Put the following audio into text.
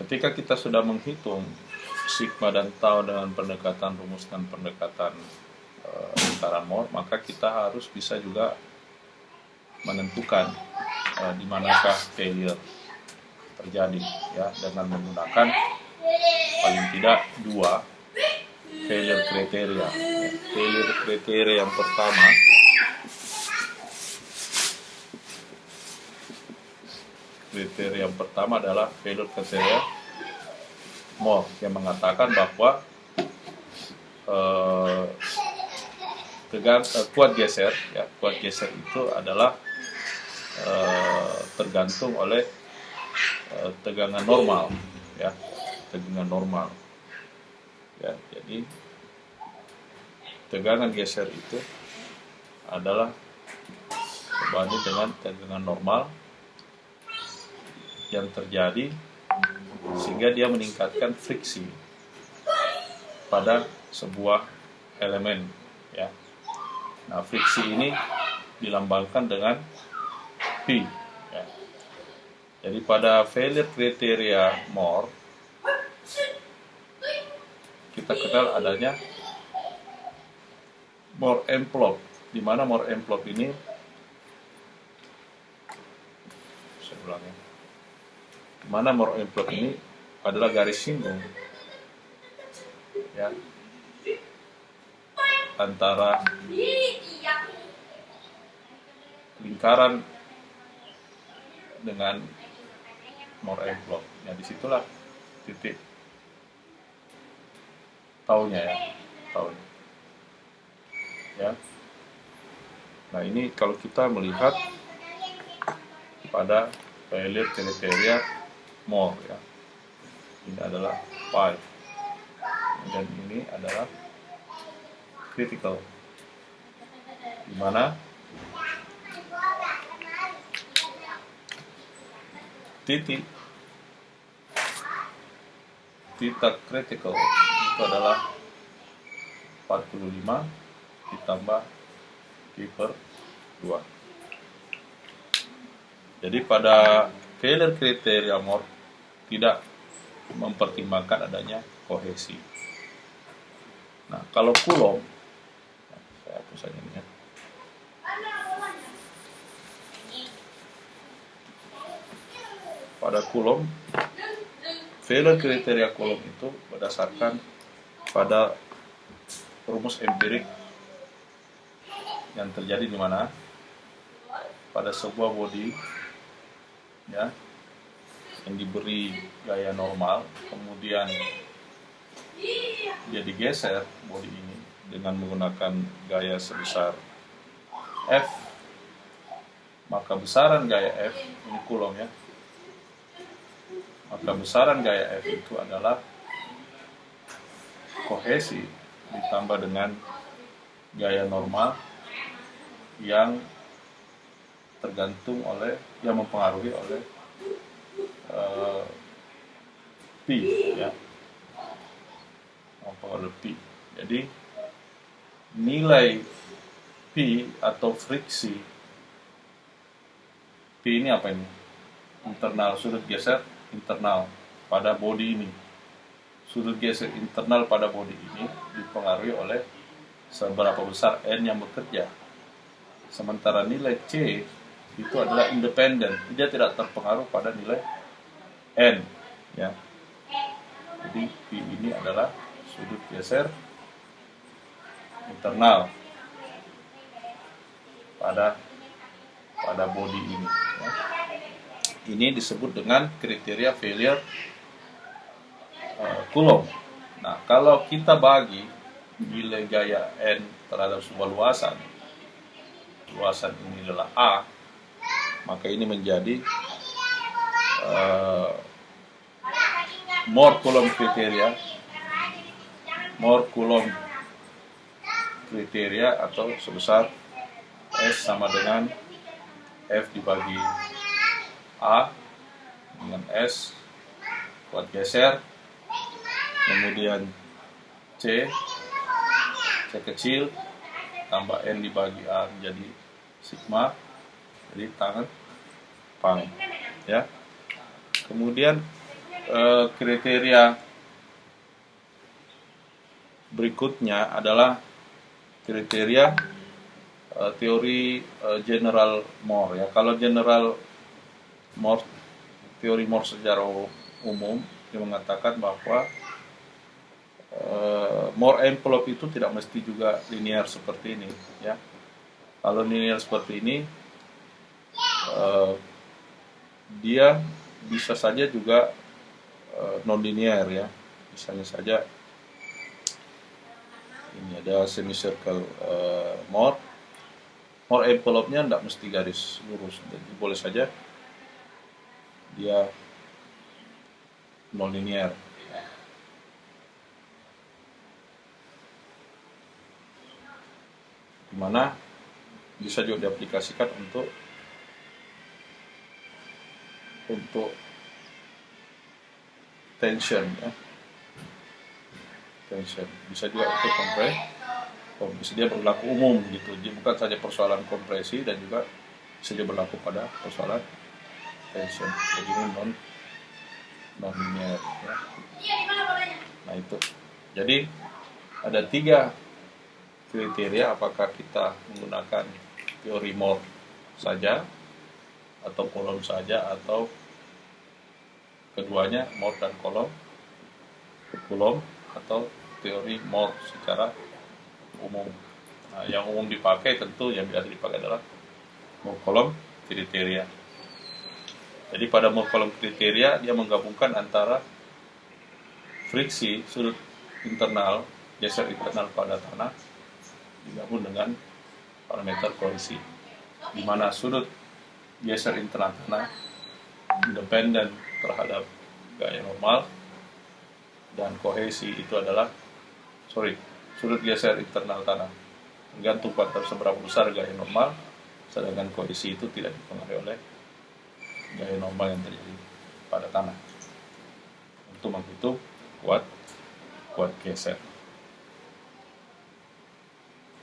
ketika kita sudah menghitung sigma dan tau dengan pendekatan rumus dan pendekatan lingkaran Mohr, maka kita harus bisa juga menentukan di manakah failure terjadi, ya, dengan menggunakan paling tidak dua failure kriteria. Failure kriteria yang pertama adalah failure kriteria Mohr yang mengatakan bahwa kuat geser, ya, kuat geser itu adalah tergantung oleh tegangan normal, ya, tegangan normal, ya. Jadi tegangan geser itu adalah berbanding dengan tegangan normal yang terjadi sehingga dia meningkatkan friksi pada sebuah elemen, ya. Nah, friksi ini dilambangkan dengan P, ya. Jadi pada failure kriteria Mohr kita kenal adanya Mohr envelope, di mana Mohr envelope ini, saya ulang ya, di mana Mohr envelope ini adalah garis singgung, ya, antara lingkaran dengan Mohr envelope. Ya, disitulah titik taunya, ya, taunya, ya. Nah, ini kalau kita melihat pada failure kriteria Mohr, ya, ini adalah pi dan ini adalah critical, di mana titik critical itu adalah 45 ditambah Q/2. Jadi pada failure kriteria Mohr tidak mempertimbangkan adanya kohesi. Nah, kalau Coulomb, saya hapus saja ini, ya. Pada Coulomb, failure kriteria Coulomb itu berdasarkan pada rumus empirik yang terjadi di mana pada sebuah body, ya, yang diberi gaya normal, kemudian dia digeser body ini dengan menggunakan gaya sebesar F, maka besaran gaya F, ini Coulomb, ya, maka besaran gaya F itu adalah kohesi ditambah dengan gaya normal yang tergantung oleh, yang mempengaruhi oleh P, ya, mempengaruhi P. Jadi nilai P atau friksi P ini apa ini? Internal, sudut geser internal pada body ini. Sudut geser internal pada body ini dipengaruhi oleh seberapa besar N yang bekerja. Sementara nilai C itu adalah independen, dia tidak terpengaruh pada nilai N, ya. Jadi P ini adalah sudut geser internal pada body ini, ya. Ini disebut dengan kriteria failure Coulomb. Nah, kalau kita bagi nilai gaya N terhadap sebuah luasan ini adalah A, maka ini menjadi Mohr Coulomb kriteria atau sebesar S sama dengan F dibagi A dengan S kuat geser, kemudian C kecil tambah N dibagi A menjadi sigma, jadi tangan pang, ya. Kemudian kriteria berikutnya adalah kriteria teori general Moore ya. Kalau general Moore, teori Moore secara umum, dia mengatakan bahwa Moore envelope itu tidak mesti juga linear seperti ini ya. Kalau linear seperti ini, dia bisa saja juga non-linear ya. Misalnya saja ini ada semicircle Moore envelope-nya tidak mesti garis lurus, jadi boleh saja dia non-linear. Dimana bisa juga diaplikasikan untuk tension ya. Tension bisa juga untuk kompresi, dia berlaku umum gitu. Jadi bukan saja persoalan kompresi dan juga bisa juga berlaku pada persoalan tension. Jadi ini non-linear ya. Nah itu. Jadi ada 3 kriteria, apakah kita menggunakan teori Moore saja atau Coulomb saja, atau keduanya Moore dan Coulomb, atau teori Moore secara umum. Nah, yang umum dipakai tentu yang biasa dipakai adalah Moore-Coulomb kriteria. Jadi pada Moore-Coulomb kriteria dia menggabungkan antara friksi sudut internal, geser internal pada tanah digabung dengan parameter kohesi, di mana sudut geser internal tanah independen terhadap gaya normal, dan kohesi itu adalah sudut geser internal tanah tergantung pada seberapa besar gaya normal, sedangkan kohesi itu tidak dipengaruhi oleh gaya normal yang terjadi pada tanah. Untuk menghitung kuat geser.